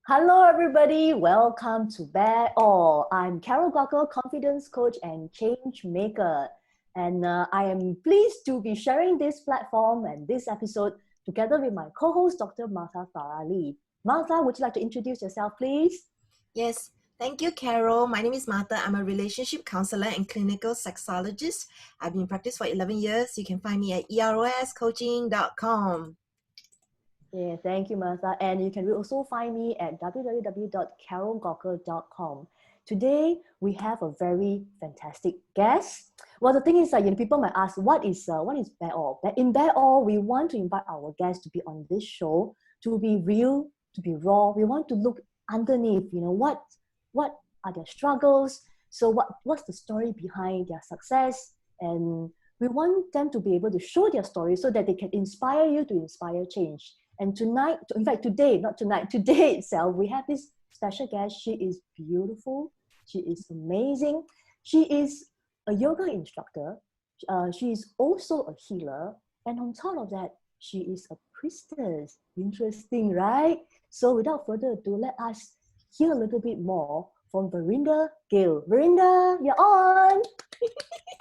Hello, everybody. Welcome to Bear All. I'm Carol Gockel, confidence coach and change maker. And I am pleased to be sharing this platform and this episode together with my co-host, Dr. Martha Farali. Martha, would you like to introduce yourself, please? Yes, thank you, Carol. My name is Martha. I'm a relationship counselor and clinical sexologist. I've been in practice for 11 years. You can find me at eroscoaching.com. Yeah, thank you, Martha. And you can also find me at www.carolgockel.com. Today, we have a very fantastic guest. Well, the thing is that people might ask, what is Bear All? In Bear All, we want to invite our guests to be on this show, to be real, to be raw. We want to look underneath, what are their struggles? So what's the story behind their success? And we want them to be able to show their story so that they can inspire you to inspire change. And tonight, in fact, today, not tonight, today itself, we have this special guest. She is beautiful. She is amazing. She is a yoga instructor. She is also a healer. And on top of that, she is a priestess. Interesting, right? So without further ado, let us hear a little bit more from Varin Gill. Varinda, you're on.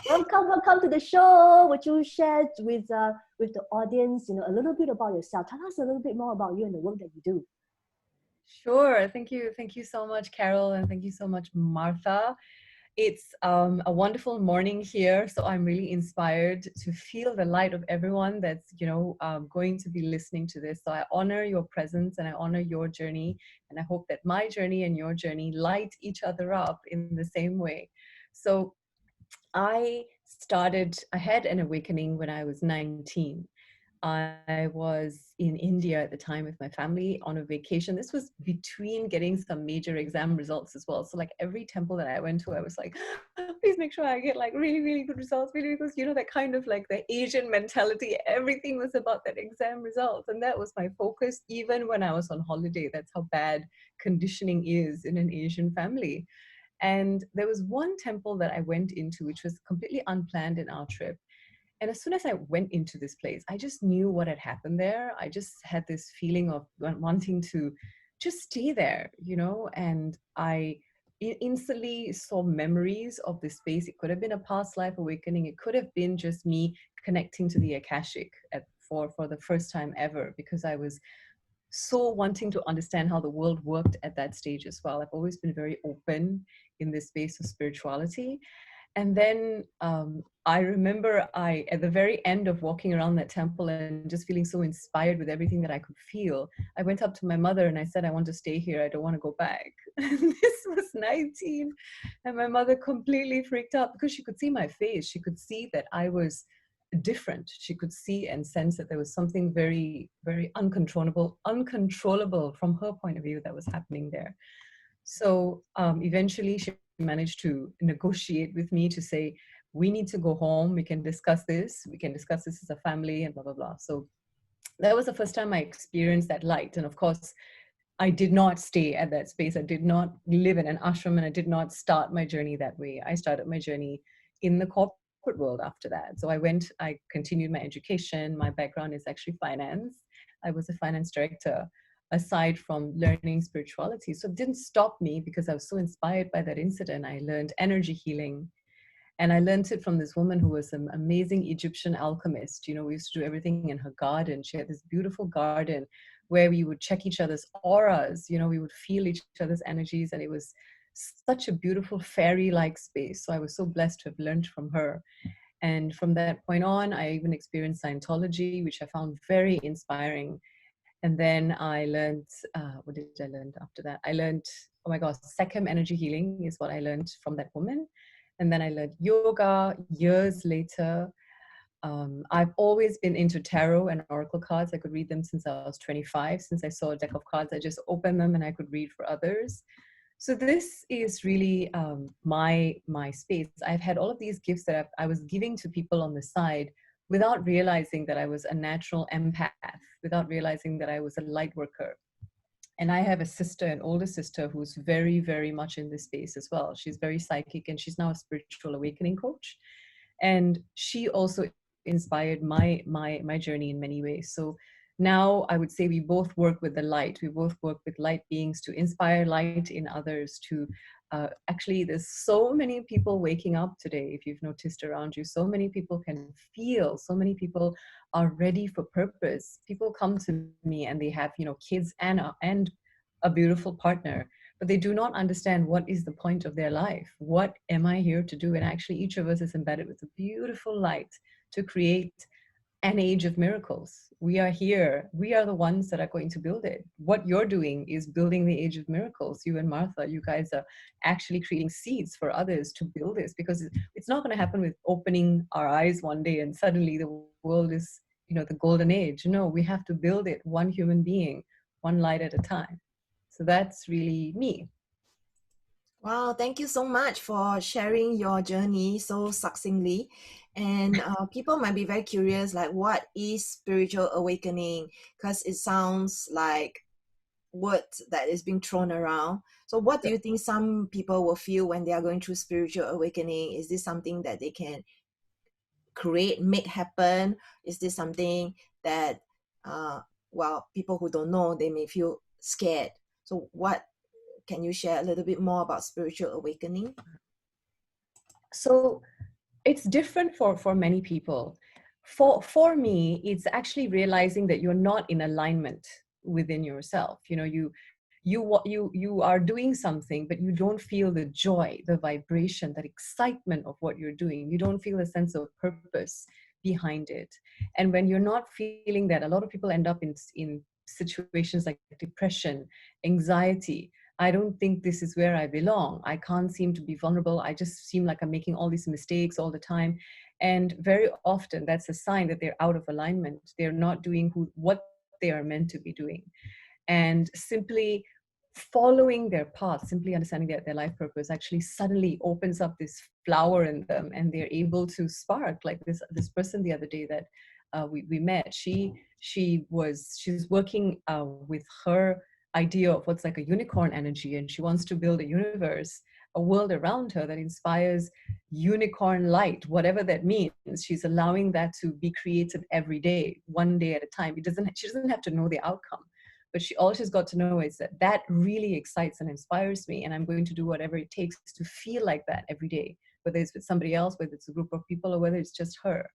Welcome to the show. Would you share with the audience, a little bit about yourself? Tell us a little bit more about you and the work that you do. Sure. Thank you so much, Carol, and thank you so much, Martha. It's a wonderful morning here, so I'm really inspired to feel the light of everyone that's going to be listening to this. So I honor your presence and I honor your journey, and I hope that my journey and your journey light each other up in the same way. So I had an awakening when I was 19. I was in India at the time with my family on a vacation. This was between getting some major exam results as well. So like every temple that I went to, I was like, please make sure I get like really, really good results, really, because that kind of like the Asian mentality, everything was about that exam result. And that was my focus, even when I was on holiday. That's how bad conditioning is in an Asian family. And there was one temple that I went into, which was completely unplanned in our trip. And as soon as I went into this place, I just knew what had happened there. I just had this feeling of wanting to just stay there, and I instantly saw memories of this space. It could have been a past life awakening. It could have been just me connecting to the Akashic for the first time ever, because I was so wanting to understand how the world worked at that stage as well. I've always been very open in this space of spirituality. And then I remember at the very end of walking around that temple and just feeling so inspired with everything that I could feel, I went up to my mother and I said, I want to stay here. I don't want to go back. And this was 19. And my mother completely freaked out because she could see my face. She could see that I was different. She could see and sense that there was something very, very uncontrollable from her point of view that was happening there. So eventually she managed to negotiate with me to say, we need to go home. We can discuss this. We can discuss this as a family and blah, blah, blah. So that was the first time I experienced that light. And of course, I did not stay at that space. I did not live in an ashram, and I did not start my journey that way. I started my journey in the corporate world after that. So I continued my education. My background is actually finance. I was a finance director aside from learning spirituality. So it didn't stop me because I was so inspired by that incident. I learned energy healing. And I learned it from this woman who was an amazing Egyptian alchemist. We used to do everything in her garden. She had this beautiful garden where we would check each other's auras. We would feel each other's energies. And it was such a beautiful fairy-like space. So I was so blessed to have learned from her. And from that point on, I even experienced Scientology, which I found very inspiring. And then I learned, what did I learn after that? I learned, oh my gosh, Sekhem Energy healing is what I learned from that woman. And then I learned yoga years later. I've always been into tarot and oracle cards. I could read them since I was 25. Since I saw a deck of cards, I just opened them and I could read for others. So this is really my space. I've had all of these gifts that I was giving to people on the side without realizing that I was a natural empath, without realizing that I was a light worker. And I have a sister, an older sister, who's very, very much in this space as well. She's very psychic, and she's now a spiritual awakening coach. And she also inspired my journey in many ways. So Now I would say we both work with the light. We both work with light beings to inspire light in others, to actually, there's so many people waking up today. If you've noticed around you, so many people can feel, so many people are ready for purpose. People come to me and they have, kids and a beautiful partner, but they do not understand what is the point of their life. What am I here to do? And actually, each of us is embedded with a beautiful light to create an age of miracles. We are here. We are the ones that are going to build it. What you're doing is building the age of miracles. You and Martha, you guys are actually creating seeds for others to build this, because it's not going to happen with opening our eyes one day and suddenly the world is, the golden age. No, we have to build it one human being, one light at a time. So that's really me. Wow, thank you so much for sharing your journey so succinctly. And people might be very curious, like, what is spiritual awakening? Because it sounds like words that is being thrown around. So what do you think some people will feel when they are going through spiritual awakening? Is this something that they can create, make happen? Is this something that, people who don't know, they may feel scared? So can you share a little bit more about spiritual awakening? So it's different for many people. For me, it's actually realizing that you're not in alignment within yourself. You are doing something, but you don't feel the joy, the vibration, that excitement of what you're doing. You don't feel a sense of purpose behind it. And when you're not feeling that, a lot of people end up in situations like depression, anxiety. I don't think this is where I belong. I can't seem to be vulnerable. I just seem like I'm making all these mistakes all the time. And very often that's a sign that they're out of alignment. They're not doing what they are meant to be doing. And simply following their path, simply understanding their life purpose actually suddenly opens up this flower in them, and they're able to spark. Like this person the other day that we met, she's working with her idea of what's like a unicorn energy, and she wants to build a universe, a world around her that inspires unicorn light, whatever that means. She's allowing that to be created every day, one day at a time. She doesn't have to know the outcome, but all she's got to know is that really excites and inspires me, and I'm going to do whatever it takes to feel like that every day, whether it's with somebody else, whether it's a group of people, or whether it's just her.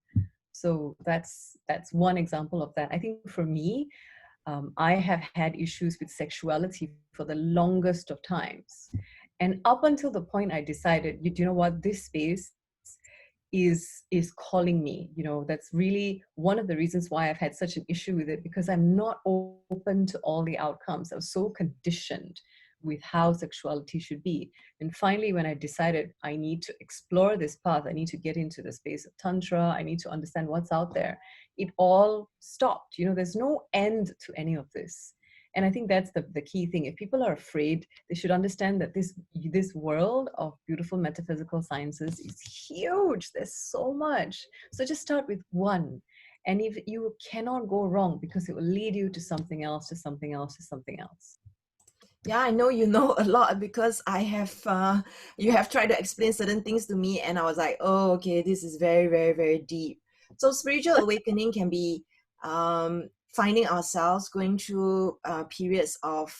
So that's one example of that. I think for me, I have had issues with sexuality for the longest of times. And up until the point I decided, you know what, this space is calling me. That's really one of the reasons why I've had such an issue with it, because I'm not open to all the outcomes. I was so conditioned with how sexuality should be. And finally, when I decided I need to explore this path, I need to get into the space of Tantra, I need to understand what's out there, it all stopped. There's no end to any of this. And I think that's the key thing. If people are afraid, they should understand that this world of beautiful metaphysical sciences is huge. There's so much. So just start with one. And if you cannot go wrong, because it will lead you to something else, to something else, to something else. Yeah, I know you know a lot, because you have tried to explain certain things to me, and I was like, oh, okay, this is very, very, very deep. So spiritual awakening can be finding ourselves going through periods of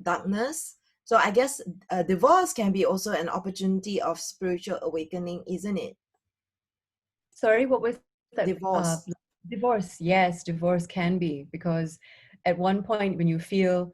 darkness. So I guess divorce can be also an opportunity of spiritual awakening, isn't it? Sorry, what was that? Divorce. Divorce, yes, divorce can be, because at one point when you feel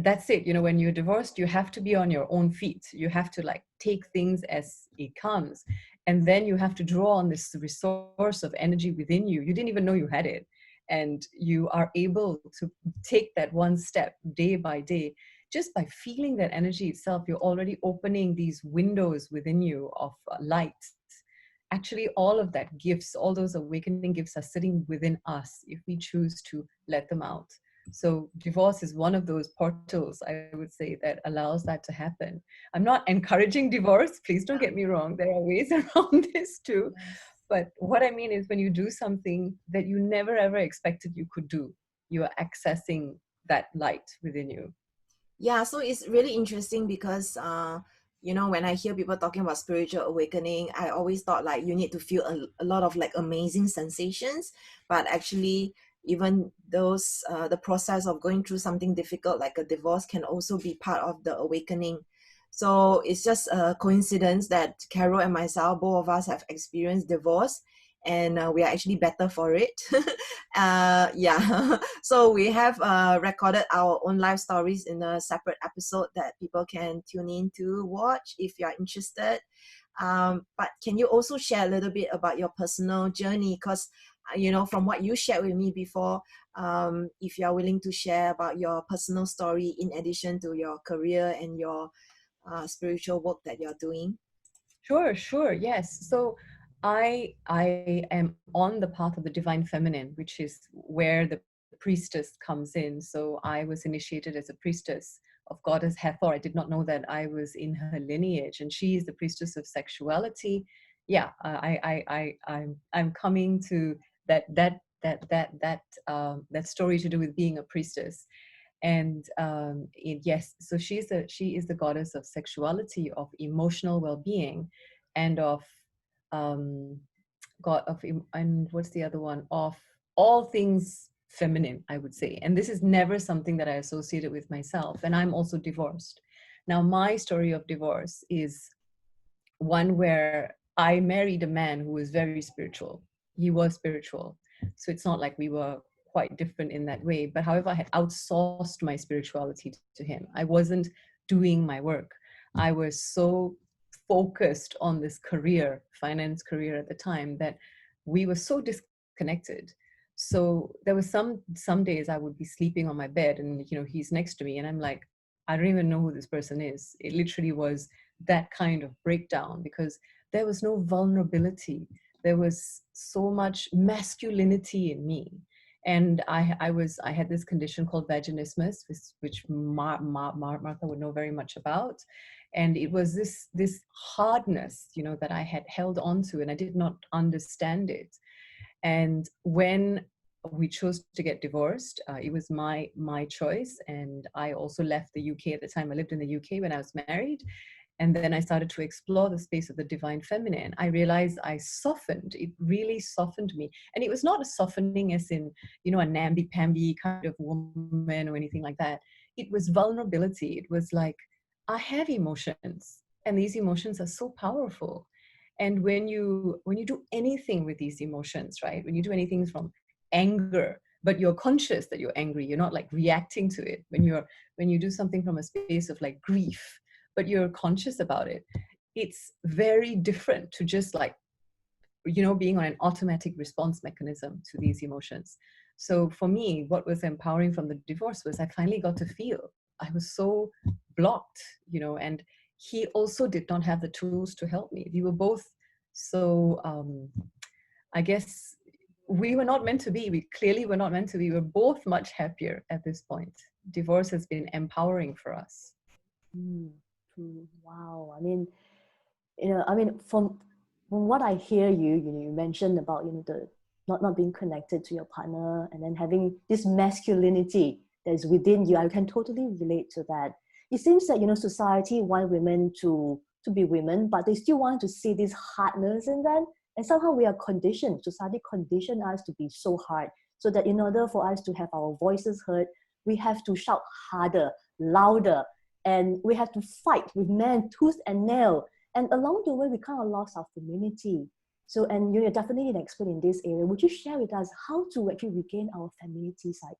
that's it, when you're divorced, you have to be on your own feet. You have to take things as it comes. And then you have to draw on this resource of energy within you. You didn't even know you had it. And you are able to take that one step day by day. Just by feeling that energy itself, you're already opening these windows within you of light. Actually, all of that gifts, all those awakening gifts are sitting within us if we choose to let them out. So divorce is one of those portals, I would say, that allows that to happen. I'm not encouraging divorce. Please don't get me wrong. There are ways around this too. But what I mean is, when you do something that you never ever expected you could do, you are accessing that light within you. Yeah, so it's really interesting because when I hear people talking about spiritual awakening, I always thought you need to feel a lot of amazing sensations, but actually even those the process of going through something difficult like a divorce can also be part of the awakening. So it's just a coincidence that Carol and myself, both of us, have experienced divorce, and we are actually better for it. Yeah. So we have recorded our own life stories in a separate episode that people can tune in to watch if you are interested. But can you also share a little bit about your personal journey? Because from what you shared with me before, if you are willing to share about your personal story in addition to your career and your spiritual work that you're doing. Sure, yes. So I am on the path of the divine feminine, which is where the priestess comes in. So I was initiated as a priestess of Goddess Hathor. I did not know that I was in her lineage, and she is the priestess of sexuality. Yeah, I'm coming to that story to do with being a priestess. And yes, so she is the goddess of sexuality, of emotional well-being, and of and what's the other one, of all things feminine, I would say. And this is never something that I associated with myself. And I'm also divorced. Now my story of divorce is one where I married a man who was very spiritual. He was spiritual. So it's not like we were quite different in that way. But however, I had outsourced my spirituality to him. I wasn't doing my work. I was so focused on this career, finance career at the time, that we were so disconnected. So there was some days I would be sleeping on my bed and he's next to me and I'm like, I don't even know who this person is. It literally was that kind of breakdown because there was no vulnerability. There was so much masculinity in me. And I had this condition called vaginismus, which Martha would know very much about. And it was this hardness, that I had held on to, and I did not understand it. And when we chose to get divorced, it was my choice. And I also left the UK at the time. I lived in the UK when I was married. And then I started to explore the space of the divine feminine. I realized I softened. It really softened me. And it was not a softening as in, a namby-pamby kind of woman or anything like that. It was vulnerability. It was like, I have emotions, and these emotions are so powerful. And when you do anything with these emotions, right? When you do anything from anger, but you're conscious that you're angry, you're not like reacting to it. When you do something from a space of like grief, but you're conscious about it, it's very different to just like, being on an automatic response mechanism to these emotions. So for me, what was empowering from the divorce was I finally got to feel. I was so blocked, and he also did not have the tools to help me. We were both so, I guess we were not meant to be. We clearly were not meant to be. We're both much happier at this point. Divorce has been empowering for us. Wow. From what I hear you mentioned about the not being connected to your partner, and then having this masculinity that is within you. I can totally relate to that. It seems that society want women to be women, but they still want to see this hardness in them. And somehow we are conditioned. Society conditioned us to be so hard, so that in order for us to have our voices heard, we have to shout harder, louder, and we have to fight with men tooth and nail. And along the way, we kind of lost our femininity. So, and you're definitely an expert in this area. Would you share with us how to actually regain our femininity side?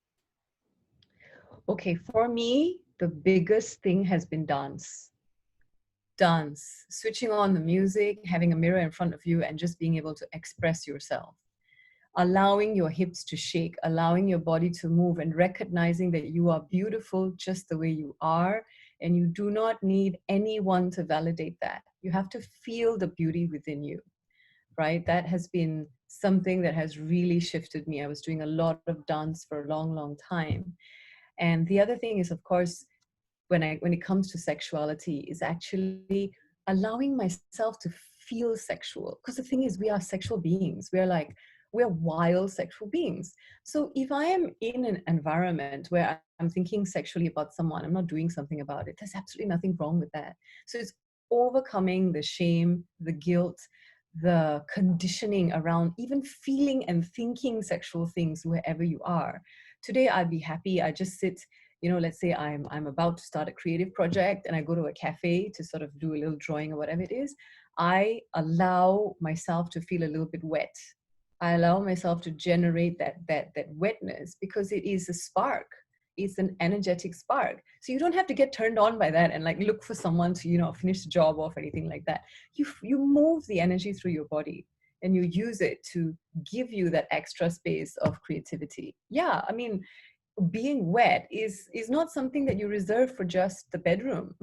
Okay, for me, the biggest thing has been dance. Dance, switching on the music, having a mirror in front of you, and just being able to express yourself. Allowing your hips to shake, allowing your body to move, and recognizing that you are beautiful just the way you are, and you do not need anyone to validate that. You have to feel the beauty within you, right? That has been something that has really shifted me. I was doing a lot of dance for a long, long time. And the other thing is, of course, when it comes to sexuality, is actually allowing myself to feel sexual. Because the thing is, we are sexual beings. We're wild sexual beings. So if I am in an environment where I'm thinking sexually about someone, I'm not doing something about it, there's absolutely nothing wrong with that. So it's overcoming the shame, the guilt, the conditioning around even feeling and thinking sexual things wherever you are. Today, I'd be happy. I just sit, let's say I'm about to start a creative project and I go to a cafe to sort of do a little drawing or whatever it is. I allow myself to feel a little bit wet. I allow myself to generate that wetness because it is a spark. It's an energetic spark. So you don't have to get turned on by that and like look for someone to, finish the job off or anything like that. You move the energy through your body and you use it to give you that extra space of creativity. Yeah, I mean, being wet is not something that you reserve for just the bedroom.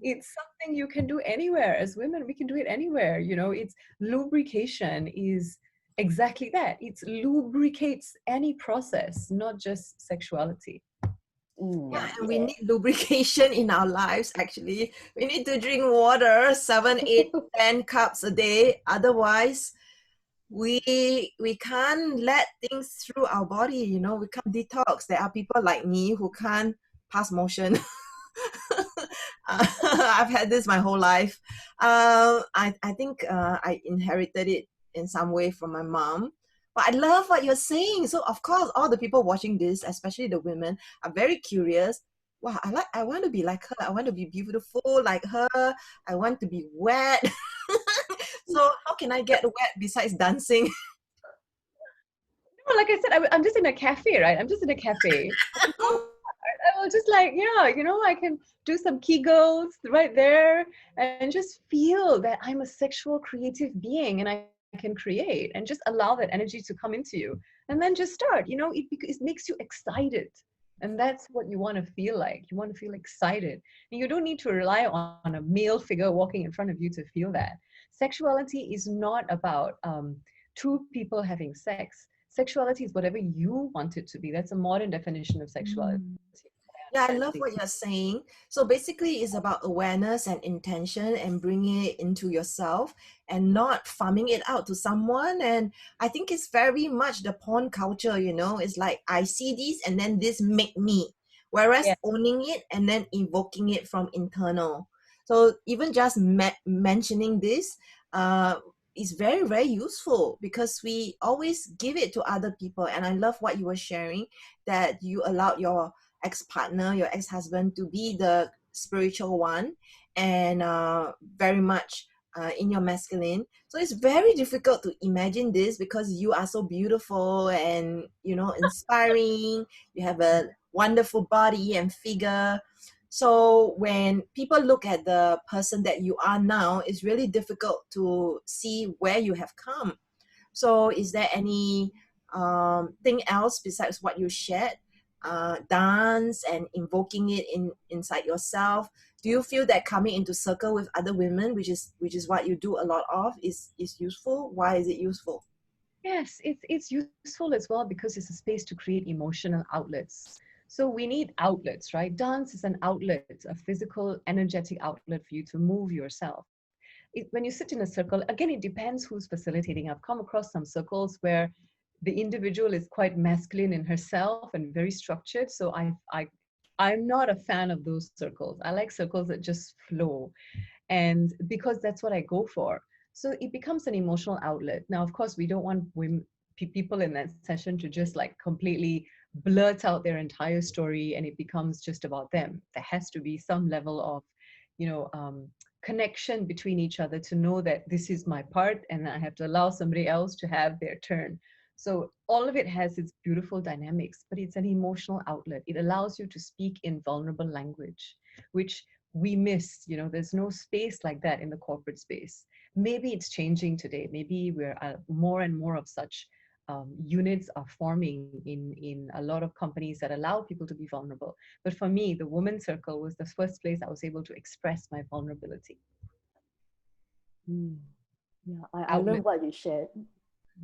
It's something you can do anywhere. As women, we can do it anywhere. It's lubrication is exactly that. It lubricates any process, not just sexuality. Yeah, and we need lubrication in our lives, actually. We need to drink water 7, 8, 10 cups a day. Otherwise, we can't let things through our body, we can't detox. There are people like me who can't pass motion. I've had this my whole life. I think I inherited it in some way from my mom. But I love what you're saying. So of course, all the people watching this, especially the women, are very curious. Wow, I want to be like her. I want to be beautiful like her. I want to be wet. So how can I get wet besides dancing? Like I said, I'm just in a cafe, right? I'm just in a cafe. I was just like, I can do some Kegels right there and just feel that I'm a sexual creative being and I can create and just allow that energy to come into you and then just start. It makes you excited. And that's what you want to feel like. You want to feel excited. And you don't need to rely on a male figure walking in front of you to feel that. Sexuality is not about two people having sex. Sexuality is whatever you want it to be. That's a modern definition of sexuality. Yeah, I love what you're saying. So basically, it's about awareness and intention and bringing it into yourself and not farming it out to someone. And I think it's very much the porn culture, it's like I see this and then this make me. Whereas owning it and then invoking it from internal. So even just mentioning this is very, very useful because we always give it to other people. And I love what you were sharing, that you allowed your ex-partner, your ex-husband to be the spiritual one and very much in your masculine. So it's very difficult to imagine this because you are so beautiful and, inspiring. You have a wonderful body and figure. So when people look at the person that you are now, it's really difficult to see where you have come. So is there any thing else besides what you shared? Dance and invoking it inside yourself. Do you feel that coming into circle with other women, which is what you do a lot of, is useful? Why is it useful? Yes, it's useful as well because it's a space to create emotional outlets. So we need outlets, right? Dance is an outlet, a physical, energetic outlet for you to move yourself. When you sit in a circle, again, it depends who's facilitating. I've come across some circles where the individual is quite masculine in herself and very structured. So I'm not a fan of those circles. I like circles that just flow. And because that's what I go for. So it becomes an emotional outlet. Now, of course, we don't want people in that session to just like completely blurt out their entire story and it becomes just about them. There has to be some level of, connection between each other to know that this is my part and I have to allow somebody else to have their turn. So all of it has its beautiful dynamics, but it's an emotional outlet. It allows you to speak in vulnerable language, which we miss. There's no space like that in the corporate space. Maybe it's changing today. Maybe we're more and more of such units are forming in a lot of companies that allow people to be vulnerable. But for me, the women's circle was the first place I was able to express my vulnerability. Yeah, I love what you shared.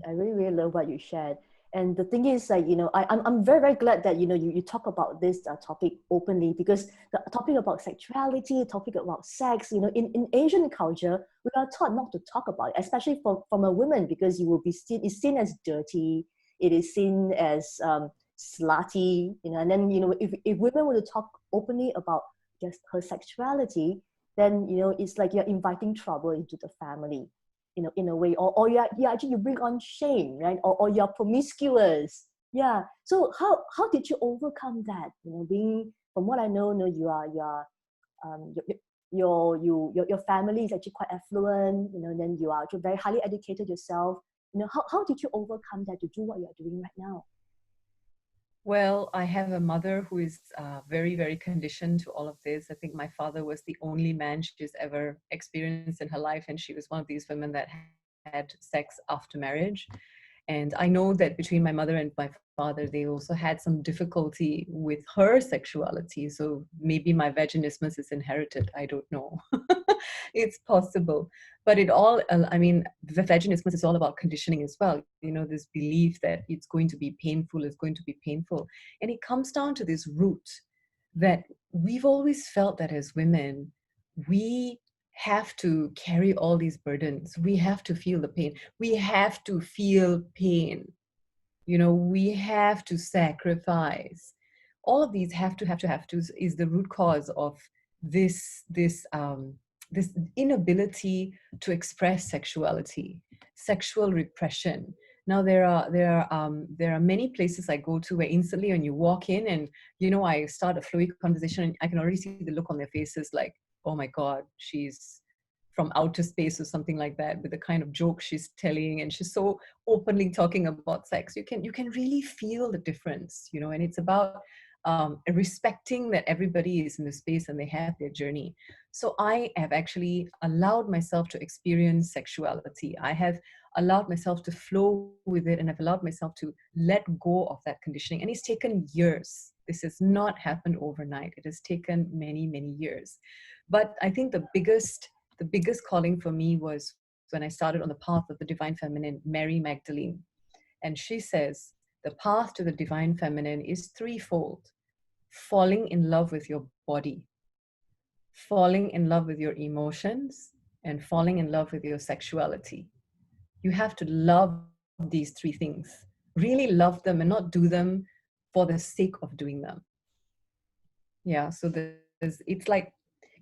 I really, really love what you shared. And the thing is, like, I'm very, very glad that, you talk about this topic openly, because the topic about sexuality, topic about sex, in Asian culture, we are taught not to talk about it, especially from a woman, because it's seen as dirty, it is seen as slutty, and then, if women were to talk openly about just her sexuality, then, it's like you're inviting trouble into the family. in a way, or you actually you bring on shame, right? Or you're promiscuous. Yeah. So how did you overcome that? Being, from what I know, um, your family is actually quite affluent, then you are very highly educated yourself. How did you overcome that to do what you're doing right now? Well, I have a mother who is very, very conditioned to all of this. I think my father was the only man she's ever experienced in her life, and she was one of these women that had sex after marriage. And I know that between my mother and my father, they also had some difficulty with her sexuality. So maybe my vaginismus is inherited. I don't know. It's possible. But the vaginismus is all about conditioning as well. This belief that it's going to be painful, it's going to be painful. And it comes down to this root that we've always felt that as women, we have to carry all these burdens. We have to feel the pain. We have to feel pain. We have to sacrifice. All of these have to is the root cause of this inability to express sexuality, sexual repression. Now there are many places I go to where instantly when you walk in and I start a fluid conversation and I can already see the look on their faces like, oh my God, she's from outer space or something like that, with the kind of joke she's telling, and she's so openly talking about sex. You can really feel the difference, and it's about respecting that everybody is in the space and they have their journey. So I have actually allowed myself to experience sexuality. I have allowed myself to flow with it, and I've allowed myself to let go of that conditioning. And it's taken years. This has not happened overnight. It has taken many, many years. But I think the biggest calling for me was when I started on the path of the divine feminine, Mary Magdalene. And she says, the path to the divine feminine is threefold: falling in love with your body, falling in love with your emotions, and falling in love with your sexuality. You have to love these three things, really love them, and not do them for the sake of doing them. Yeah, so it's like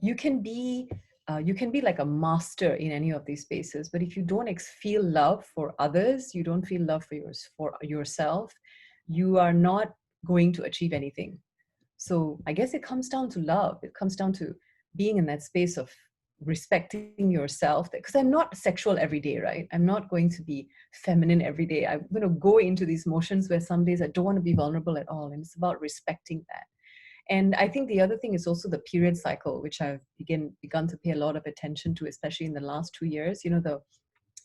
you can be like a master in any of these spaces, but if you don't feel love for others, you don't feel love for yourself, you are not going to achieve anything. So I guess it comes down to love. It comes down to being in that space of respecting yourself, because I'm not sexual every day, right? I'm not going to be feminine every day. I'm going to go into these motions where some days I don't want to be vulnerable at all, and it's about respecting that. And I think the other thing is also the period cycle, which I've begun to pay a lot of attention to, especially in the last 2 years. The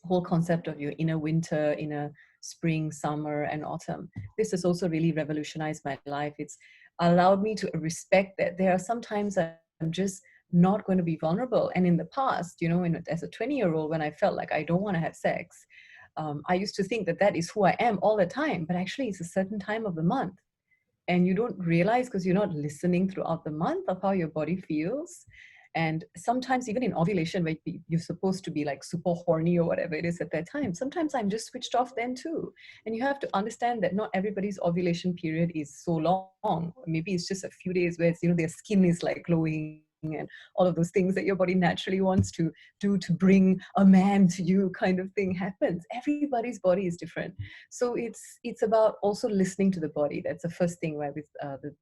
whole concept of your inner winter, inner spring, summer, and autumn. This has also really revolutionized my life. It's allowed me to respect that there are sometimes I'm just not going to be vulnerable. And in the past, as a 20-year-old, when I felt like I don't want to have sex, I used to think that is who I am all the time. But actually, it's a certain time of the month. And you don't realize, because you're not listening throughout the month, of how your body feels. And sometimes even in ovulation, where you're supposed to be like super horny or whatever it is at that time, sometimes I'm just switched off then too. And you have to understand that not everybody's ovulation period is so long. Maybe it's just a few days where it's, their skin is like glowing and all of those things that your body naturally wants to do to bring a man to you, kind of thing happens. Everybody's body is different. So it's about also listening to the body. That's the first thing, right? With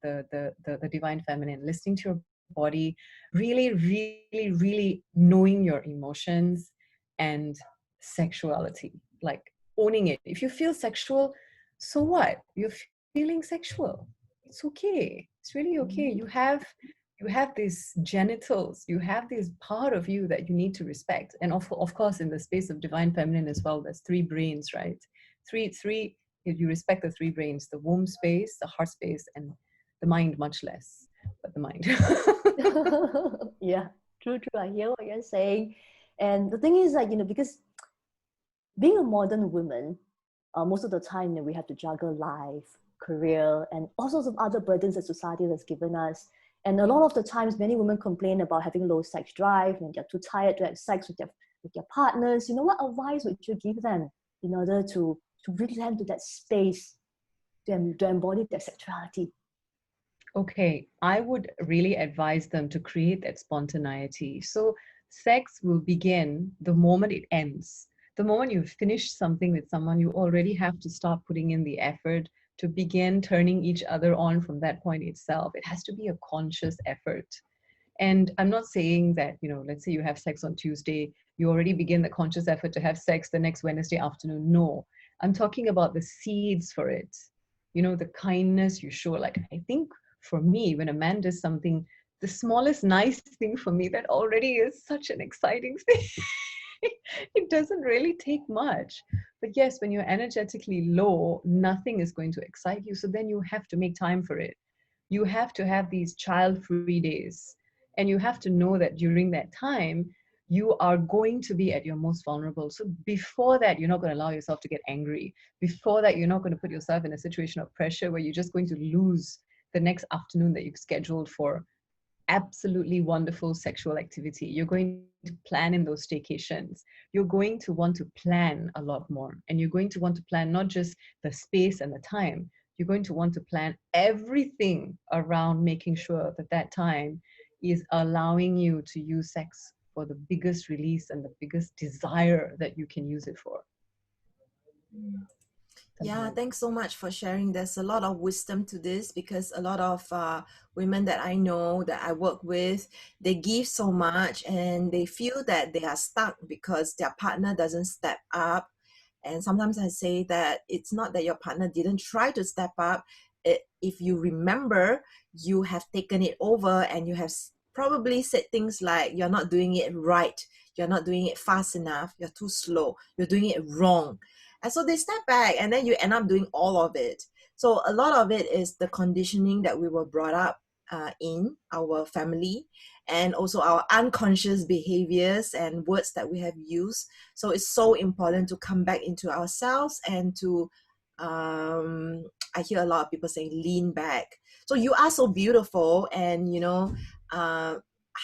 the divine feminine, listening to your body, really, really, really knowing your emotions and sexuality, like owning it. If you feel sexual, so what? You're feeling sexual. It's okay. It's really okay. You have these genitals, you have this part of you that you need to respect. And of course, in the space of divine feminine as well, there's three brains, right? Three, you respect the three brains: the womb space, the heart space, and the mind much less, but the mind. Yeah, true. I hear what you're saying. And the thing is, like, because being a modern woman, most of the time, we have to juggle life, career, and all sorts of other burdens that society has given us. And a lot of the times, many women complain about having low sex drive, and they're too tired to have sex with their partners. What advice would you give them in order to bring them to that space to embody their sexuality? Okay, I would really advise them to create that spontaneity. So sex will begin the moment it ends. the moment you finish something with someone, you already have to start putting in the effort to begin turning each other on from that point itself. It has to be a conscious effort. And I'm not saying that, let's say you have sex on Tuesday, you already begin the conscious effort to have sex the next Wednesday afternoon. No, I'm talking about the seeds for it. The kindness you show. Like, I think for me, when a man does something, the smallest nice thing for me, that already is such an exciting thing. It doesn't really take much. But yes, when you're energetically low, nothing is going to excite you. So then you have to make time for it. You have to have these child-free days. And you have to know that during that time, you are going to be at your most vulnerable. So before that, you're not going to allow yourself to get angry. Before that, you're not going to put yourself in a situation of pressure where you're just going to lose the next afternoon that you've scheduled for absolutely wonderful sexual activity. You're going to plan in those staycations. You're going to want to plan a lot more. And you're going to want to plan not just the space and the time. You're going to want to plan everything around making sure that that time is allowing you to use sex for the biggest release and the biggest desire that you can use it for. Yeah, thanks so much for sharing. There's a lot of wisdom to this, because a lot of women that I know, that I work with, they give so much and they feel that they are stuck because their partner doesn't step up. And sometimes I say that it's not that your partner didn't try to step up. If you remember, you have taken it over and you have probably said things like, you're not doing it right, you're not doing it fast enough, you're too slow, you're doing it wrong. And so they step back and then you end up doing all of it. So a lot of it is the conditioning that we were brought up in our family, and also our unconscious behaviors and words that we have used. So it's so important to come back into ourselves and to, I hear a lot of people saying, lean back. So you are so beautiful, and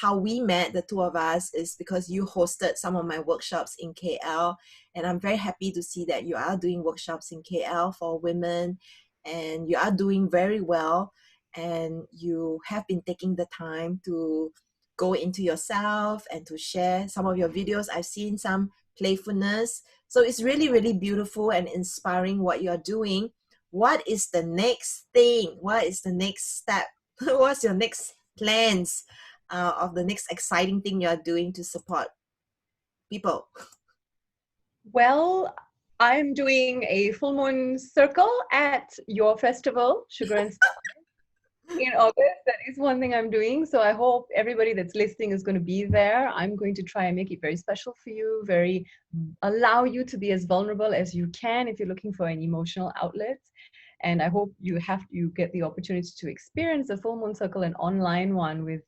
how we met, the two of us, is because you hosted some of my workshops in KL, and I'm very happy to see that you are doing workshops in KL for women, and you are doing very well, and you have been taking the time to go into yourself and to share some of your videos. I've seen some playfulness, so it's really, really beautiful and inspiring what you're doing. What is the next thing? What is the next step? What's your next plans of the next exciting thing you're doing to support people? Well, I'm doing a full moon circle at your festival, Sugar and Spice, in August. That is one thing I'm doing. So I hope everybody that's listening is going to be there. I'm going to try and make it very special for you, allow you to be as vulnerable as you can if you're looking for an emotional outlet. And I hope you get the opportunity to experience a full moon circle, an online one, with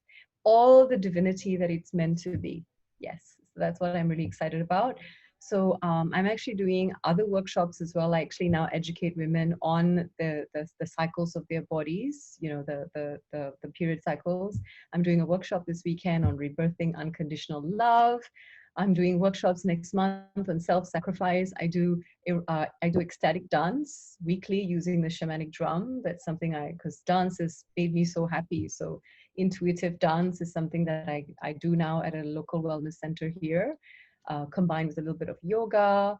all the divinity that it's meant to be. Yes, so that's what I'm really excited about. So I'm actually doing other workshops as well. I actually now educate women on the cycles of their bodies, the period cycles. I'm doing a workshop this weekend on rebirthing unconditional love. I'm doing workshops next month on self-sacrifice. I do ecstatic dance weekly using the shamanic drum. That's something because dance has made me so happy. So intuitive dance is something that I do now at a local wellness center here, combined with a little bit of yoga.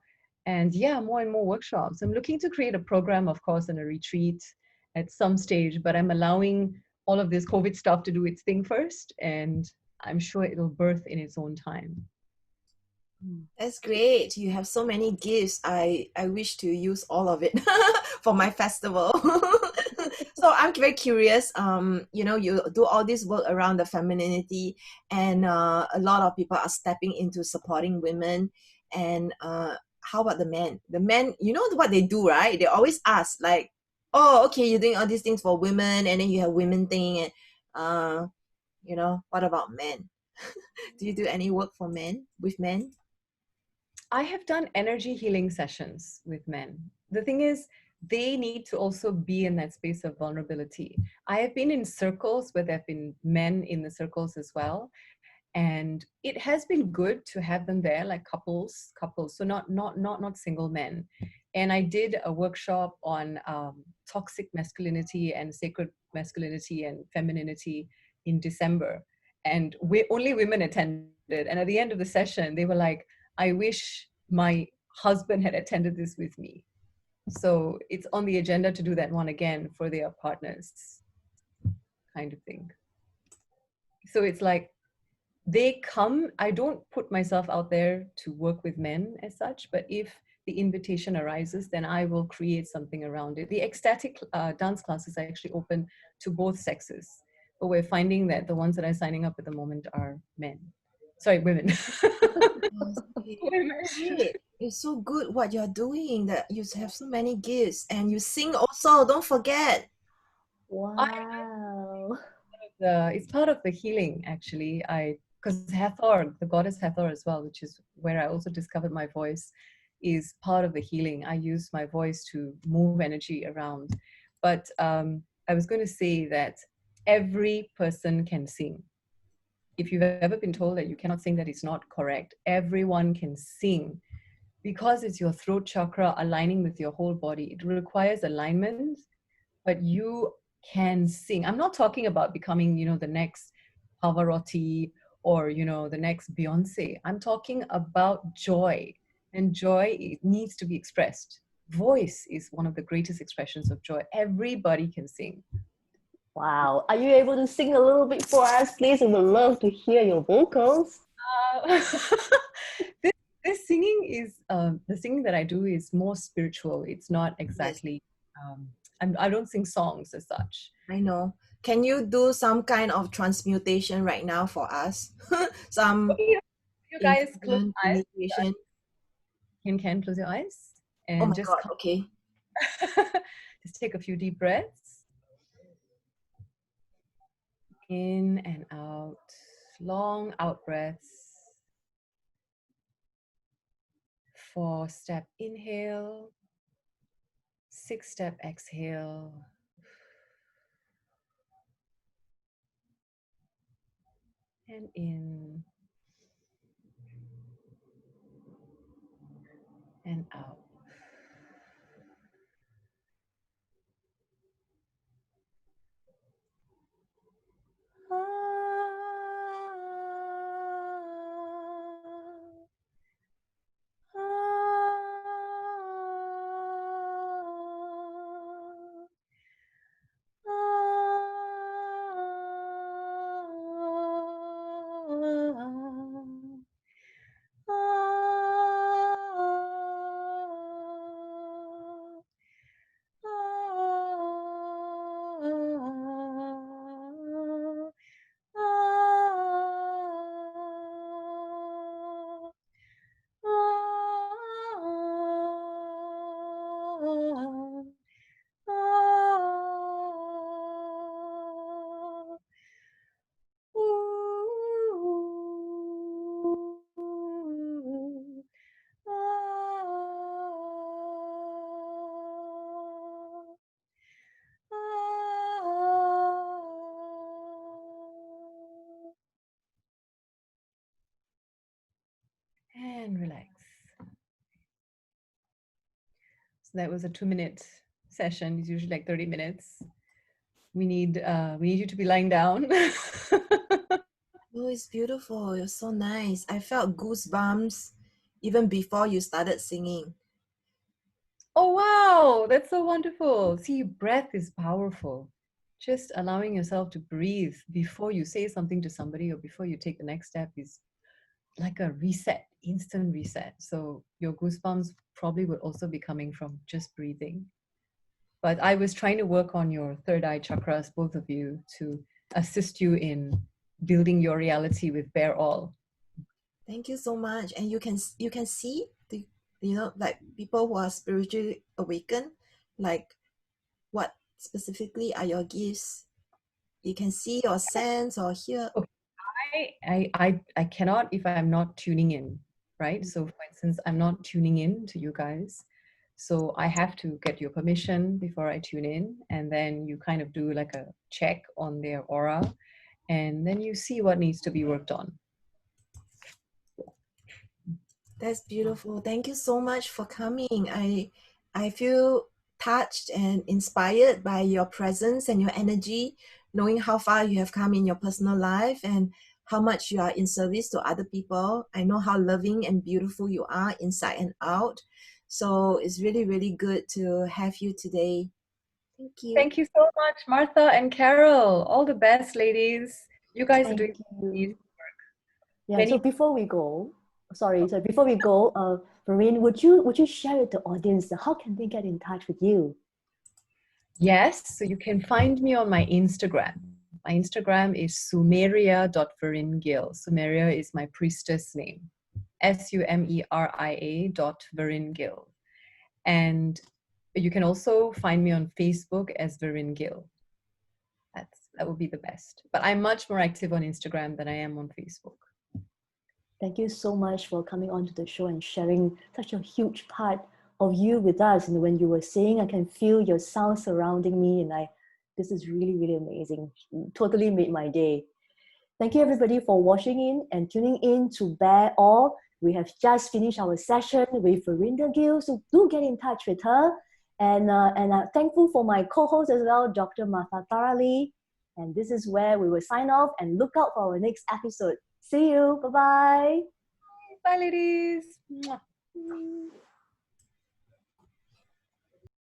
And yeah, more and more workshops. I'm looking to create a program, of course, and a retreat at some stage, but I'm allowing all of this COVID stuff to do its thing first. And I'm sure it'll birth in its own time. That's great. You have so many gifts. I wish to use all of it for my festival. So I'm very curious. You do all this work around the femininity, and a lot of people are stepping into supporting women. And how about the men? The men, you know what they do, right? They always ask, like, "Oh, okay, you're doing all these things for women, and then you have women thing, and what about men? Do you do any work for men, with men?" I have done energy healing sessions with men. The thing is, they need to also be in that space of vulnerability. I have been in circles where there have been men in the circles as well. And it has been good to have them there, like couples, so not single men. And I did a workshop on toxic masculinity and sacred masculinity and femininity in December. And only women attended. And at the end of the session, they were like, I wish my husband had attended this with me. So it's on the agenda to do that one again for their partners, kind of thing. So it's like they come, I don't put myself out there to work with men as such, but if the invitation arises, then I will create something around it. The ecstatic dance classes are actually open to both sexes, but we're finding that the ones that are signing up at the moment are men. Sorry, women. Women. Great. It's so good what you're doing, that you have so many gifts, and you sing also, don't forget. Wow. It's part of the healing, actually. Because Hathor, the goddess Hathor as well, which is where I also discovered my voice, is part of the healing. I use my voice to move energy around. But I was going to say that every person can sing. If you've ever been told that you cannot sing, that is not correct. Everyone can sing because it's your throat chakra aligning with your whole body. It requires alignment, but you can sing. I'm not talking about becoming, the next Pavarotti or, the next Beyonce. I'm talking about joy, and joy, it needs to be expressed. Voice is one of the greatest expressions of joy. Everybody can sing. Wow. Are you able to sing a little bit for us, please? We would love to hear your vocals. This singing is, the singing that I do is more spiritual. It's not exactly, I don't sing songs as such. I know. Can you do some kind of transmutation right now for us? Some You guys close your eyes. initiation. Can close your eyes and Oh my just God, okay. just take a few deep breaths. In and out, long out breaths. 4-step inhale, 6-step exhale. And in and out. And relax. So that was a 2-minute session. It's usually like 30 minutes. We need you to be lying down. Oh, it's beautiful. You're so nice. I felt goosebumps even before you started singing. Oh, wow. That's so wonderful. See, breath is powerful. Just allowing yourself to breathe before you say something to somebody or before you take the next step is like a reset, instant reset. So your goosebumps probably would also be coming from just breathing. But I was trying to work on your third eye chakras, both of you, to assist you in building your reality with Bear All. Thank you so much. And you can see the like people who are spiritually awakened, like what specifically are your gifts? You can see or sense or hear. Okay. I cannot if I'm not tuning in, right? So for instance, I'm not tuning in to you guys. So I have to get your permission before I tune in. And then you kind of do like a check on their aura. And then you see what needs to be worked on. That's beautiful. Thank you so much for coming. I feel touched and inspired by your presence and your energy, knowing how far you have come in your personal life and how much you are in service to other people. I know how loving and beautiful you are inside and out. So it's really, really good to have you today. Thank you. Thank you so much, Martha and Carol. All the best, ladies. You guys are Thank doing you. amazing work. Yeah, so before we go, Varin, would you share with the audience how can they get in touch with you? Yes, so you can find me on my Instagram. My Instagram is Sumeria.Varin Gill. Sumeria is my priestess name. Sumeria.Varin Gill. And you can also find me on Facebook as Varin Gill. That would be the best. But I'm much more active on Instagram than I am on Facebook. Thank you so much for coming on to the show and sharing such a huge part of you with us. And when you were saying, I can feel your sound surrounding me, and this is really, really amazing. Totally made my day. Thank you everybody for watching in and tuning in to Bear All. We have just finished our session with Varin Gill, so do get in touch with her. And I'm thankful for my co-host as well, Dr. Martha Tarali. And this is where we will sign off and look out for our next episode. See you. Bye-bye. Bye, ladies. Mwah.